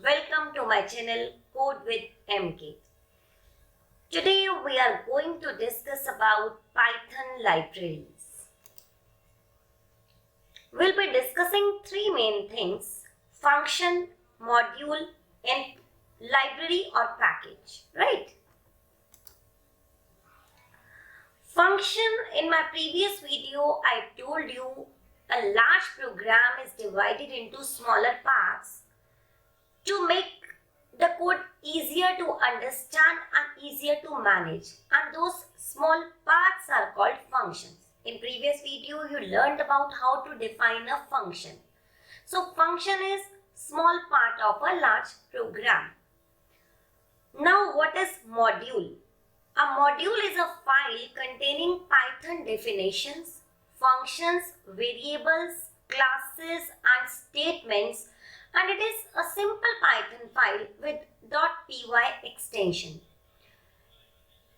Welcome to my channel Code with MK. Today we are going to discuss about Python libraries. We'll be discussing three main things: function, module and library or package, right? Function, in my previous video I told you a large program is divided into smaller parts to make the code easier to understand and easier to manage, and those small parts are called functions. In previous video you learned about how to define a function. So function is small part of a large program. Now what is module? A module is a file containing Python definitions, functions, variables, classes and statements, and it is a simple Python file with .py extension.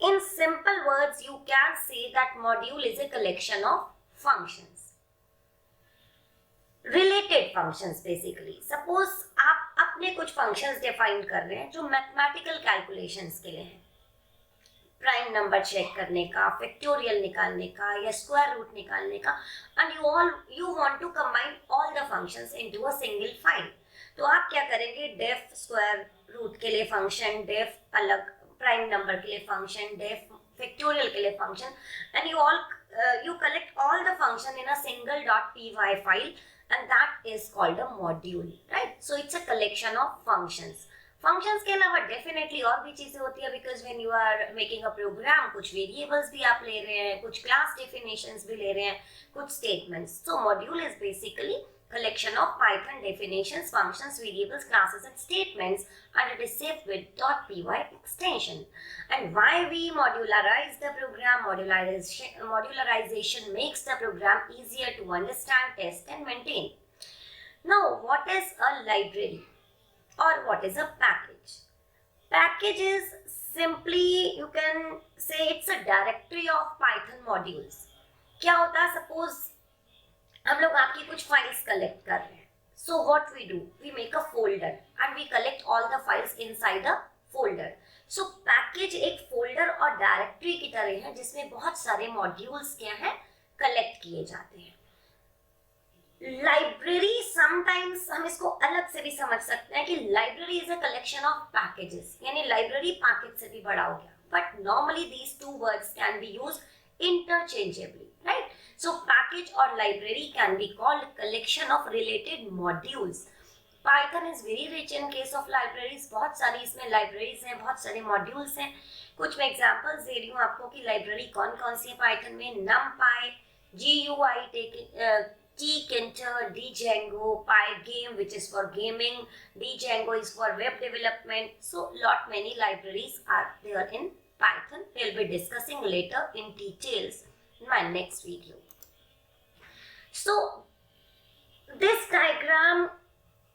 In simple words, you can say that module is a collection of functions. Related functions basically. Suppose आप अपने कुछ functions define कर रहे हैं जो mathematical calculations के लिए हैं. प्राइम नंबर चेक करने का, फैक्टोरियल निकालने का या स्क्वायर रूट निकालने का, and you want to combine all the functions into a single file. तो आप क्या करेंगे, डेफ स्क्वायर रूट के लिए फंक्शन, डेफ अलग प्राइम नंबर के लिए फंक्शन, डेफ फैक्टोरियल के लिए function, and you collect all the function in a single .py file, and that is called a module, right? So it's a collection of functions. Functions के अलावा definitely और भी चीजें होती है, because when you are making a program कुछ variables भी आप ले रहे हैं, कुछ क्लास डेफिनेशंस भी ले रहे हैं, कुछ statements. So module is basically collection of Python definitions, functions, variables, classes and statements, and it is saved with .py extension. And why we modularize the program? Modularization makes the program easier to understand, test and maintain. Now what is a library? Or what is a package? Package is simply, you can say it's a directory of Python modules. क्या होता है, suppose हम लोग आपकी कुछ files collect कर रहे हैं. So what we do? We make a folder and we collect all the files inside the folder. So package एक folder और directory की तरह है जिसमें बहुत सारे modules क्या हैं, कलेक्ट किए जाते हैं. लाइब्रेरी समटाइम्स हम इसको अलग से भी समझ सकते हैं कि library is a collection of packages, यानी लाइब्रेरी पैकेज से भी बड़ा हो गया, but normally these two words can be used interchangeably, right? So package और library can be called collection of related modules. Python is very rich in case of libraries. बहुत सारी इसमें लाइब्रेरीज हैं, बहुत सारे मॉड्यूल्स हैं. कुछ मैं एग्जांपल्स दे रही हूँ आपको कि लाइब्रेरी कौन कौन सी है पाइथन में. NumPy, GUI, tkinter, Django, Pygame which is for gaming, Django is for web development. So lot many libraries are there in Python. We'll be discussing later in details in my next video. So this diagram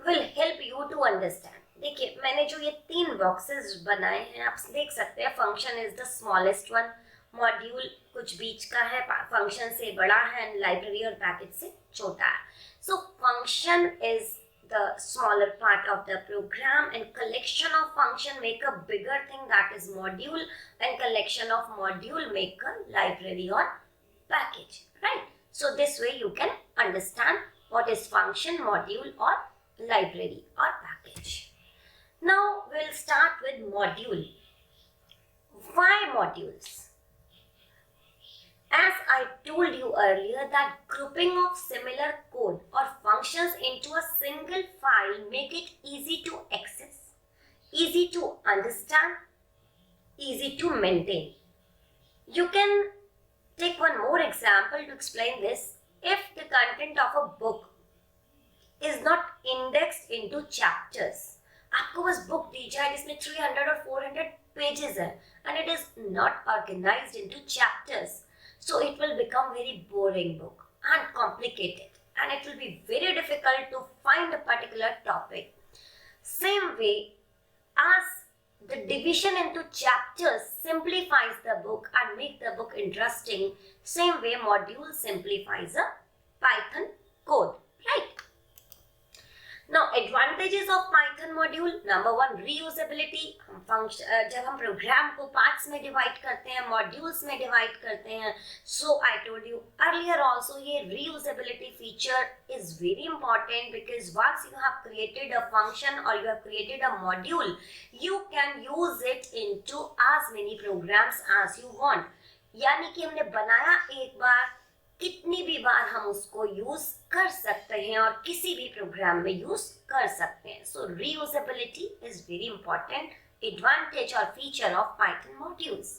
will help you to understand. देखिए मैंने जो ये तीन boxes बनाए हैं आप देख सकते हैं. Function is the smallest one, module कुछ बीच का है, फंक्शन से बड़ा है, एंड लाइब्रेरी और पैकेज से छोटा है. So function is the smaller part of the program, and collection of function make a bigger thing, that is module, and collection of module make a library or package, right? So this way you can understand what is function, module or library or package. Now we'll start with module. Why modules? As I told you earlier that grouping of similar code or functions into a single file make it easy to access, easy to understand, easy to maintain. You can take one more example to explain this. If the content of a book is not indexed into chapters, आपको बस book दी जाए जिसमें 300 और 400 pages है, and it is not organized into chapters, so it will become very boring book and complicated, and it will be very difficult to find a particular topic. Same way as the division into chapters simplifies the book and make the book interesting, same way module simplifies a Python code, right? Now advantages of Python module, number one reusability. जब हम programme को parts में divide करते हैं, modules में divide करते हैं, so I told you earlier also ये reusability feature is very important because once you have created a function or you have created a module, you can use it into as many programs as you want. यानी कि हमने बनाया एक बार, कितनी भी बार हम उसको यूज कर सकते हैं और किसी भी प्रोग्राम में यूज कर सकते हैं. So reusability is very important advantage और feature of Python modules.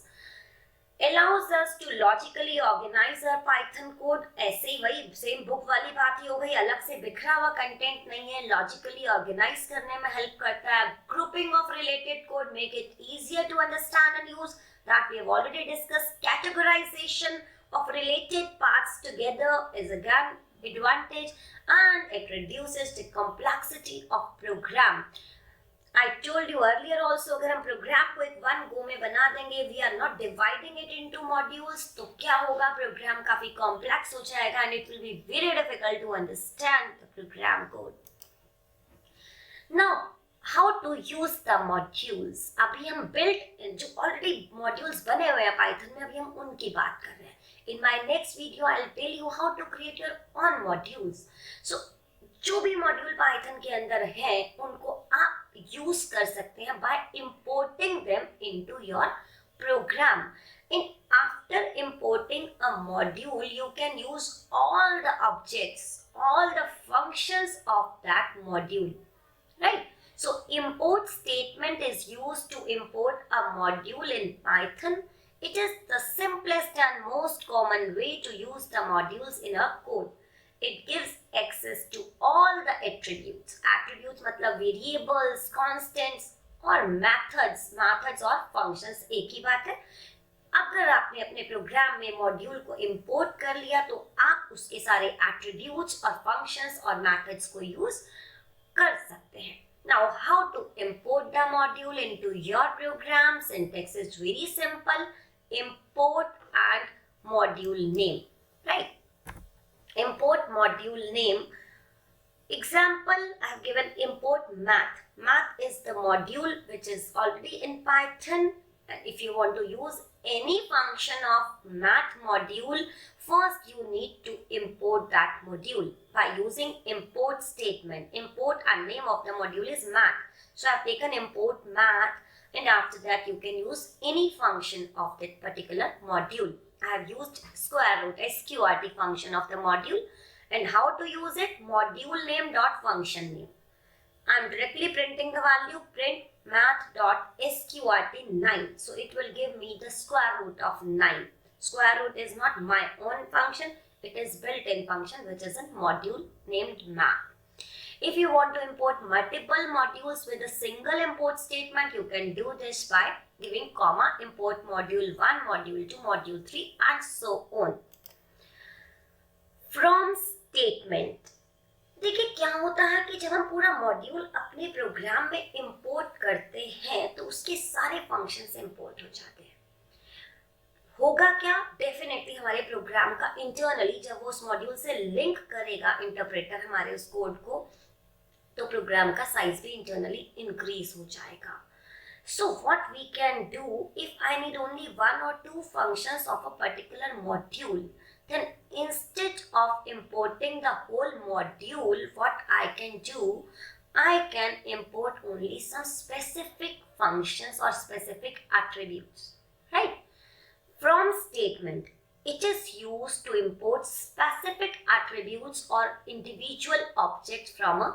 allows us to logically organize our Python code. ऐसे ही वही सेम बुक वाली बात ही हो गई, अलग से बिखरा हुआ कंटेंट नहीं है, लॉजिकली ऑर्गेनाइज करने में हेल्प करता है. Grouping of related code make it easier to understand and use, that we have already discussed. Categorisation of related parts together is again advantage, and it reduces the complexity of program. I told you earlier also, अगर हम programme को एक one go में बना देंगे, we are not dividing it into modules, तो क्या होगा, प्रोग्राम काफी कॉम्प्लेक्स हो जाएगा and it will be very difficult to understand the program code. Now how to use the modules. अभी हम build जो already modules बने हुए हैं पाइथन में, अभी हम उनकी बात कर रहे हैं. In my next video, I'll tell you how to create your own modules. So, जो भी मॉड्यूल पाइथन के अंदर है, उनको आप यूज कर सकते हैं by importing them into your program. After importing a module, you can use all the objects, all the functions of that module, right? So, import statement is used to import a module in Python. It is the simplest and most common way to use the modules in a code. It gives access to all the attributes. Attributes मतलब variables, constants और methods. Methods और functions एक ही बात है. अगर आपने अपने programme में मॉड्यूल को इंपोर्ट कर लिया तो आप उसके सारे attributes और functions और methods को यूज कर सकते हैं. Now, how to import the module into your program? Syntax is very simple. Import and module name, right? Import module name. Example, I have given import math. Math is the module which is already in Python. And if you want to use any function of math module, first you need to import that module by using import statement. Import and name of the module is math. So I have taken import math, and after that you can use any function of that particular module. I have used square root sqrt function of the module. And how to use it? Module name dot function name. I am directly printing the value, print math dot sqrt9. So it will give me the square root of 9. Square root is not my own function, it is built-in function which is a module named math. If you want to import multiple modules with a single import statement, you can do this by giving comma, import module 1, module 2, module 3 and so on. From statement. देखिए क्या होता है कि जब हम पूरा module अपने programme में इंपोर्ट करते हैं तो उसके सारे फंक्शंस इंपोर्ट हो जाते हैं. होगा क्या, डेफिनेटली हमारे प्रोग्राम का इंटरनली जब वो उस मॉड्यूल से लिंक करेगा इंटरप्रेटर हमारे उस कोड को, तो प्रोग्राम का साइज भी इंटरनली इंक्रीज हो जाएगा. So what we can do, if I need only one और two functions of a particular module, then instead of importing the whole module, what I can do, I can import only some specific functions or specific attributes, right? From statement, it is used to import specific attributes or individual objects from a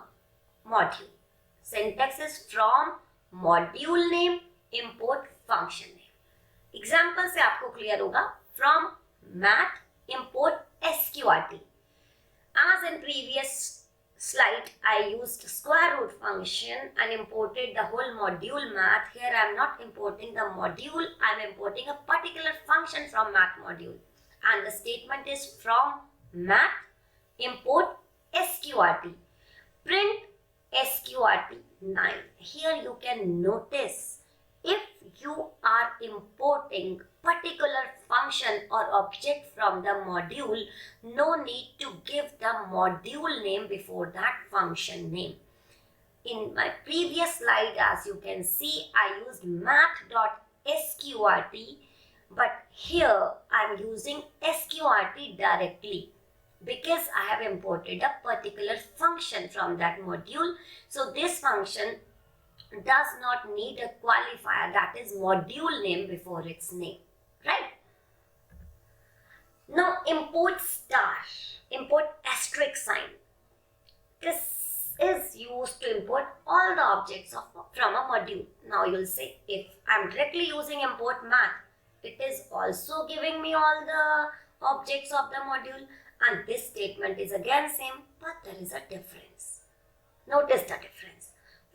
module. Syntax is from module name, import function name. Example से आपको clear होगा. From math, import sqrt. As in previous slide, I used square root function and imported the whole module math. Here I am not importing the module, I am importing a particular function from math module. And the statement is from math, import sqrt. Print sqrt9. Here you can notice, if you are importing particular function or object from the module, no need to give the module name before that function name. In my previous slide, as you can see, I used math.sqrt, but here I am using sqrt directly because I have imported a particular function from that module. So this function does not need a qualifier, that is module name before its name, right? Now import star, import asterisk sign. This is used to import all the objects from a module. Now you will say, if I am directly using import math, it is also giving me all the objects of the module, and this statement is again same, but there is a difference. Notice the difference.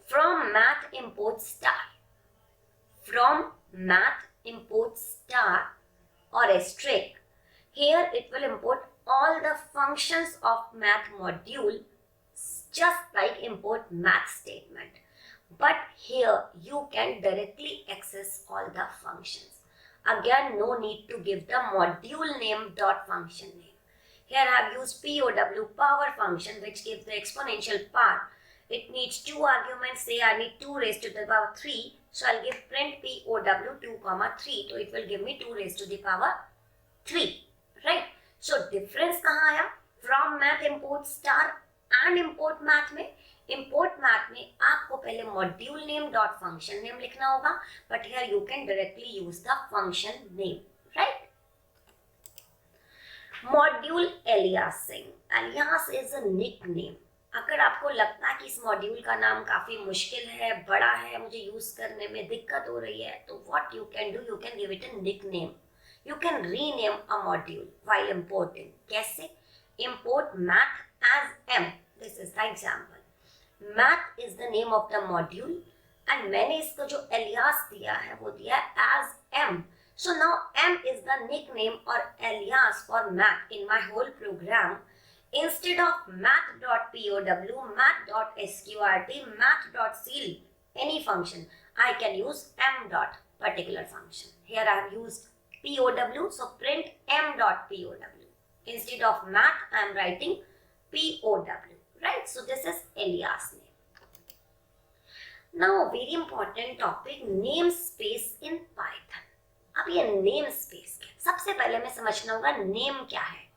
From math import star. From math import star or asterisk. Here it will import all the functions of math module, just like import math statement. But here you can directly access all the functions. Again, no need to give the module name dot function name. Here I have used POW, power function, which gives the exponential part. It needs two arguments. Say I need 2 raised to the power 3. So I'll give print POW 2, 3. So it will give me 2 raised to the power 3. Right? So difference कहाँ आया? From math import star and import math में. Import math में आपको पहले module name dot function name लिखना होगा. But here you can directly use the function name. Right? Module aliasing. Alias is a nickname. अगर आपको लगता है कि इस मॉड्यूल का नाम काफी मुश्किल है, बड़ा है, मुझे यूज करने में दिक्कत हो रही है, तो what you can do, you can give it a nickname. You can rename a module while importing. कैसे? Import math as M. This is the example. Math is the name of the module and मैंने इसको जो alias दिया है वो दिया है as M. So now M is the nickname or alias for math in my whole program. Instead of math.pow, math.sqrt, math.ceil, any function, I can use m dot particular function. Here I have used POW, so print m.pow. Instead of math, I am writing POW, right? So this is alias name. Now, very important topic, namespace in Python. अब ये namespace क्या? सबसे पहले मैं समझना होगा name क्या है.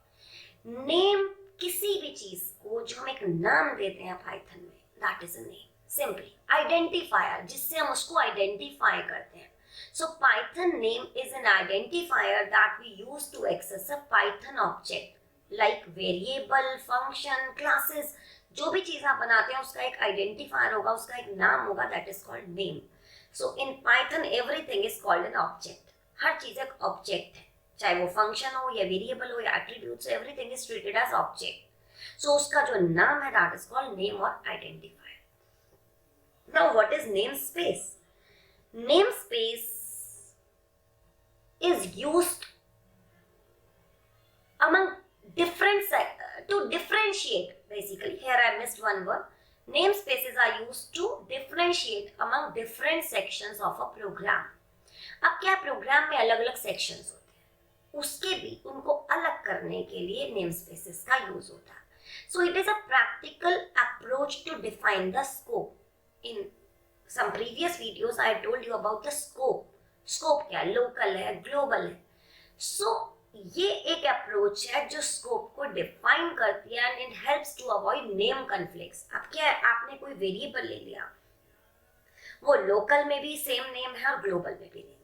Name किसी भी चीज को जो हम एक नाम देते हैं पाइथन में, that is a name. Simply identifier, जिससे हम उसको आइडेंटिफाई करते हैं. So Python name is an identifier that we use to access a Python object like variable, function, classes. जो भी चीज आप बनाते हैं उसका एक आइडेंटिफायर होगा, उसका एक नाम होगा, that is called name. So in Python everything is called an object. हर चीज एक ऑब्जेक्ट है, चाहे वो फंक्शन हो या वेरिएबल हो या attributes, everything is treated as object. So उसका जो नाम है दैट इज कॉल्ड नेम और identifier. Now what is name space? Name space is used among different to differentiate. Basically here I missed one word. Namespaces are used to differentiate among different sections of a program. अब क्या programme में अलग अलग sections होते हैं, उसके भी उनको अलग करने के लिए नेम स्पेसेस का यूज होता है. So it is a practical approach to define the scope. In some previous videos I told you about the scope. Scope क्या है? लोकल है, ग्लोबल है. सो ये एक अप्रोच है जो स्कोप को डिफाइन करती है and it helps to avoid name conflicts. अब क्या है, आपने कोई वेरिएबल ले लिया, वो लोकल में भी सेम नेम है और ग्लोबल में भी नेम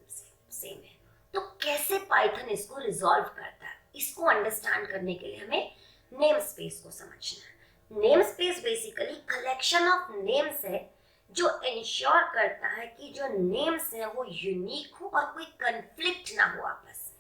सेम है, तो कैसे पाइथन इसको रिजॉल्व करता है, इसको अंडरस्टैंड करने के लिए हमें नेम स्पेस को समझना है. Name space basically collection of names है जो इंश्योर करता है कि जो नेम्स हैं वो यूनिक हो और कोई कंफ्लिक्ट ना हो आपस में.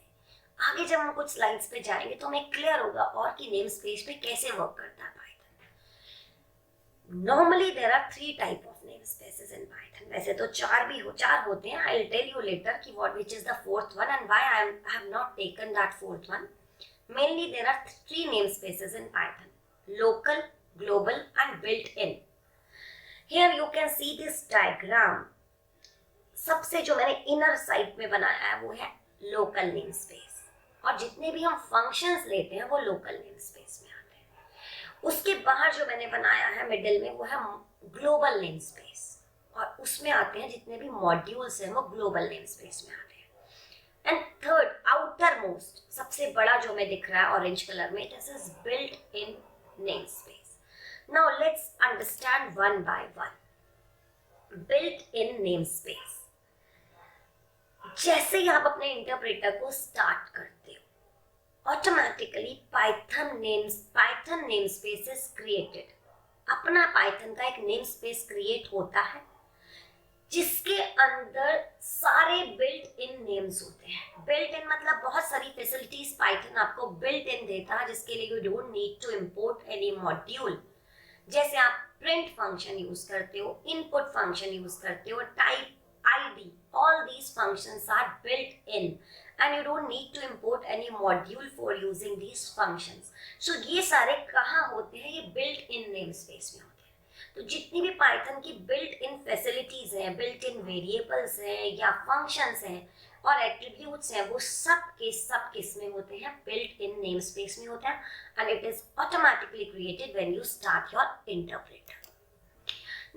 आगे जब हम कुछ स्लाइड्स पे जाएंगे तो हमें क्लियर होगा और कि नेम स्पेस पे कैसे वर्क करता है Python. Normally there are 3 type of name spaces in Python. वैसे तो 4 होते हैं. I will tell you later कि what which is the fourth one and why I have not taken that fourth one. Mainly there are 3 name spaces in Python: local, global and built in. Here you can see this diagram. सबसे जो मैंने inner side में बनाया है वो है local name space, और जितने भी हम फंक्शंस लेते हैं वो लोकल नेम स्पेस में आते हैं. उसके बाहर जो मैंने बनाया है मिडिल में वो है ग्लोबल नेम स्पेस, और उसमें आते हैं जितने भी मॉड्यूल्स हैं वो ग्लोबल नेम स्पेस में आते हैं। एंड थर्ड, आउटर मोस्ट, सबसे बड़ा जो हमें दिख रहा है ऑरेंज कलर में, this is built in name space. Now let's understand one by one. Built in name space, जैसे ही आप अपने इंटरप्रेटर को स्टार्ट करते हो, automatically Python name space is created. अपना पाइथन का एक नेम स्पेस क्रिएट होता है जिसके अंदर सारे बिल्ट इन नेम्स होते हैं। बिल्ट इन मतलब बहुत सारी फैसिलिटीज पाइथन आपको बिल्ट इन देता है, जिसके लिए you don't need to import any module. जैसे आप प्रिंट फंक्शन यूज करते हो, इनपुट फंक्शन यूज करते हो, type, id, all these functions are built in and you don't need to import any module for using these functions. So ये सारे कहाँ होते हैं? ये built in namespace में होते हैं। तो जितनी भी पाइथन की built in facilities हैं, built in variables हैं या functions हैं और attributes हैं, वो सब किस में होते हैं? built in namespace में होता है, and it is automatically created when you start your interpreter.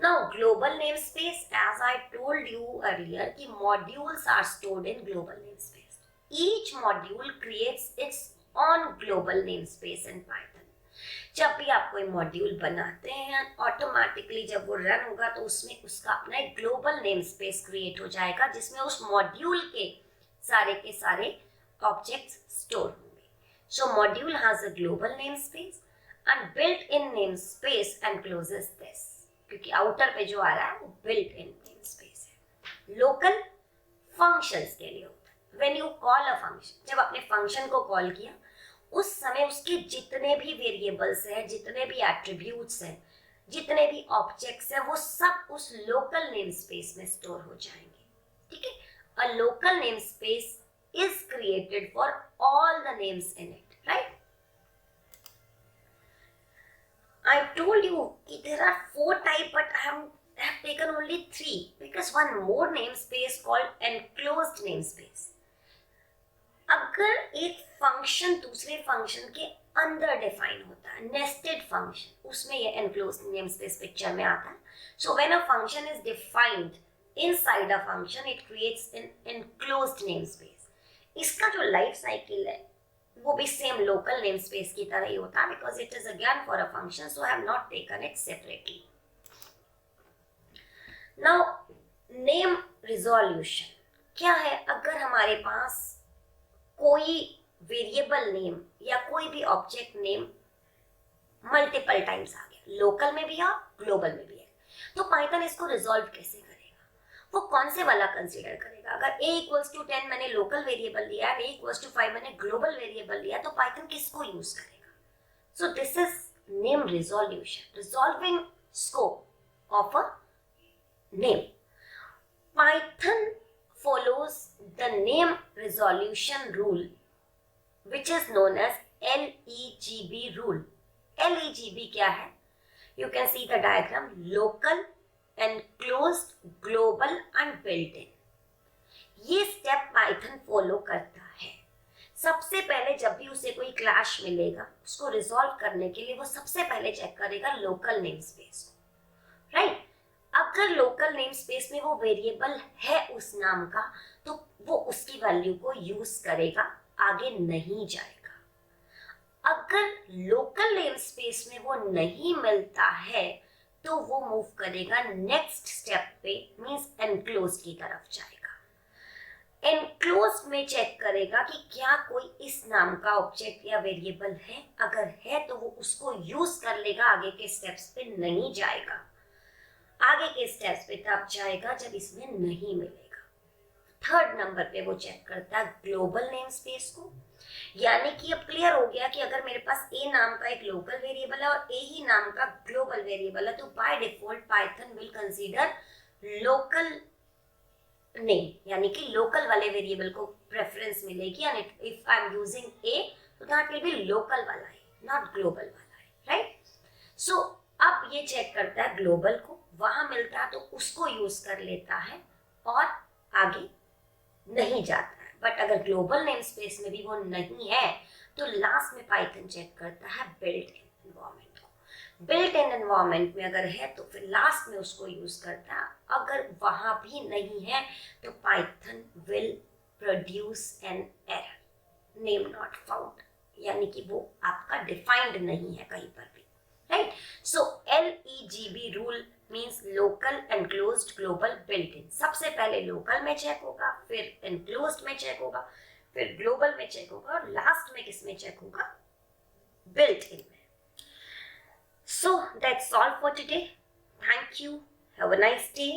Now global namespace, as I told you earlier, कि modules are stored in global namespace. Each module creates its own global namespace in Python. जब भी आप कोई module बनाते हैं, automatically जब वो run होगा तो उसमें उसका अपना एक ग्लोबल नेमस्पेस क्रिएट हो जाएगा, जिसमें उस मॉड्यूल के सारे ऑब्जेक्ट्स स्टोर होंगे। So module has a global namespace and built in namespace encloses this, क्योंकि आउटर पे जो आ रहा है वो बिल्ट इन नेमस्पेस है। लोकल फंक्शंस के लिए होता है। When you call a function, जब आपने फंक्शन को कॉल किया उस समय उसके जितने भी वेरिएबल्स हैं, जितने भी एट्रीब्यूट्स हैं, जितने भी ऑब्जेक्ट्स हैं, वो सब उस लोकल नेमस्पेस में स्टोर हो जाएंगे। ठीक है, a local namespace is created for all the names in it, right? I told you there are 4 types, but I have taken only 3 because one more namespace called enclosed namespace. अगर एक function दूसरे function के अंदर define होता है, nested function, उसमें ये enclosed namespace picture में आता है। So when a function is defined inside a function, it creates an enclosed namespace. इसका जो लाइफ साइकिल है वो भी सेम लोकल नेम स्पेस की तरह ही होता है, because it is again for a function, so I have not taken it separately. Now name resolution क्या है? अगर हमारे पास कोई वेरिएबल नेम या कोई भी ऑब्जेक्ट नेम मल्टीपल टाइम्स आ गया, लोकल में भी और ग्लोबल में भी है, तो पाइथन इसको रिजॉल्व कैसे करेगा? वो कौन से वाला कंसीडर करेगा? अगर a = 10 मैंने लोकल वेरिएबल लिया है, a = 5 मैंने ग्लोबल वेरिएबल लिया, तो पाइथन किसको यूज करेगा? So this is name resolution, resolving scope of a name. Python follows the name resolution rule, which is known as LEGB rule. LEGB क्या है? You can see the diagram: local, enclosed, global and built-in. ये step Python follow करता है। सबसे पहले जब भी उसे कोई क्लैश मिलेगा, उसको रिजॉल्व करने के लिए वो सबसे पहले चेक करेगा लोकल नेम स्पेस को, राइट? अगर लोकल नेम स्पेस में वो वेरिएबल है उस नाम का, तो वो उसकी वैल्यू को यूज करेगा, आगे नहीं जाएगा। अगर लोकल नेम स्पेस में वो नहीं मिलता है तो वो मूव करेगा नेक्स्ट स्टेप पे, मींस एनक्लोज की तरफ जाएगा। एनक्लोज में चेक करेगा कि क्या कोई इस नाम का ऑब्जेक्ट या वेरिएबल है, अगर है तो वो उसको यूज कर लेगा, आगे के स्टेप्स पे नहीं जाएगा। आगे के स्टेप्स पे तब जाएगा जब इसमें नहीं मिलेगा। थर्ड नंबर पे वो चेक करता है ग्लोबल नेम स्पेस को, यानी कि अब क्लियर हो गया कि अगर मेरे पास ए नाम का एक लोकल वेरिएबल है और ए ही नाम का ग्लोबल वेरिएबल है, तो by default Python will consider local name, यानी कि लोकल वाले वेरिएबल को प्रेफरेंस मिलेगी। And if I am using ए, तो दैट विल बी लोकल वाला है, नॉट ग्लोबल वाला है, राइट? सो अब ये चेक करता है ग्लोबल को, वहां मिलता है तो उसको यूज कर लेता है और आगे नहीं जाता है। बट अगर ग्लोबल नेम स्पेस में भी वो नहीं है, तो लास्ट में पाइथन चेक करता है बिल्ट इन एनवायरनमेंट को। बिल्ट इन एनवायरनमेंट में अगर है तो फिर लास्ट में उसको यूज करता है. अगर वहां भी नहीं है तो Python will produce an error, name not found, यानी कि वो आपका डिफाइंड नहीं है कहीं पर भी, right. So LEGB rule means local enclosed global built in. सबसे पहले लोकल में चेक होगा, फिर एनक्लोज्ड में चेक होगा, फिर ग्लोबल में चेक होगा, और लास्ट में किस में चेक होगा? बिल्ट इन में. So that's all for today. Thank you. Have a nice day.